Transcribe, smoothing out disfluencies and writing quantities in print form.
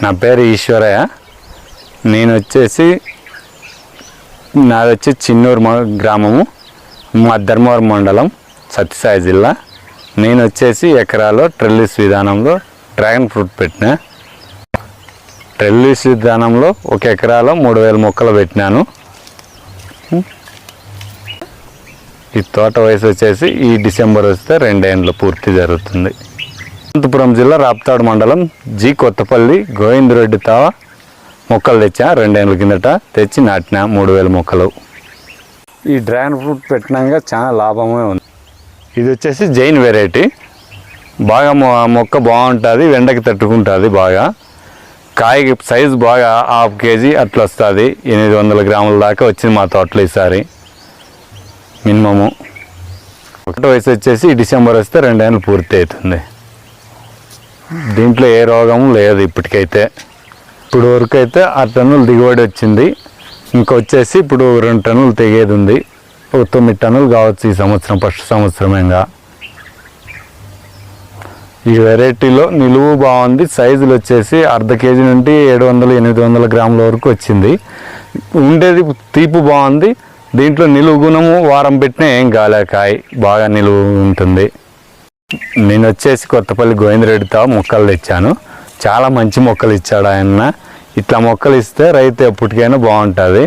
నా పేరు ఈశ్వరయ్య. నాది వచ్చి చిన్నూరు గ్రామము, మా ధర్మవరం మండలం, సత్యసాయి జిల్లా. నేను వచ్చేసి ఎకరాలో ట్రెల్లిస్ విధానంలో డ్రాగన్ ఫ్రూట్ పెట్టినా. ట్రెల్లిస్ విధానంలో ఒక ఎకరాలో 3000 మొక్కలు పెట్టినాను. ఈ తోట వయసు వచ్చేసి ఈ డిసెంబర్ వస్తే 2 ఏళ్ళు పూర్తి జరుగుతుంది. అనంతపురం జిల్లా రాప్తాడు మండలం జి కొత్తపల్లి గోవిందరెడ్డి తావ మొక్కలు తెచ్చా. 2 ఏళ్ళ కిందట తెచ్చి నాటిన 3000 మొక్కలు. ఈ డ్రాగన్ ఫ్రూట్ పెట్టినాక చాలా లాభమే ఉంది. ఇది వచ్చేసి జైన్ వెరైటీ. బాగా మొక్క బాగుంటుంది, ఎండకి తట్టుకుంటుంది బాగా. కాయకి సైజు బాగా 1/2 కేజీ అట్లా వస్తుంది. 800 గ్రాముల దాకా వచ్చింది మా తోటలో ఈసారి మినిమము. ఒకటి వయసు వచ్చేసి డిసెంబర్ వస్తే 2 ఏళ్ళు పూర్తి అవుతుంది. దీంట్లో ఏ రోగము లేదు ఇప్పటికైతే. ఇప్పుడు వరకు అయితే 6 టన్నులు దిగుబడి వచ్చింది. ఇంకొచ్చేసి ఇప్పుడు 2 టన్నులు తెగేది ఉంది. 9 టన్నులు కావచ్చు ఈ సంవత్సరం, ఫస్ట్ సంవత్సరమేగా. ఈ వెరైటీలో నిలువు బాగుంది. సైజులు వచ్చేసి 1/2 కేజీ నుండి 700-800 గ్రాముల వరకు వచ్చింది. ఉండేది తీపు బాగుంది. దీంట్లో నిలువు గుణము వారం పెట్టినా ఏం కాలే, కాయ బాగా నిలువు ఉంటుంది. నేను వచ్చేసి కొత్తపల్లి గోవిందరెడ్డితో మొక్కలు తెచ్చాను. చాలా మంచి మొక్కలు ఇచ్చాడు ఆయన. ఇట్లా మొక్కలు ఇస్తే రైతు ఎప్పటికైనా బాగుంటుంది.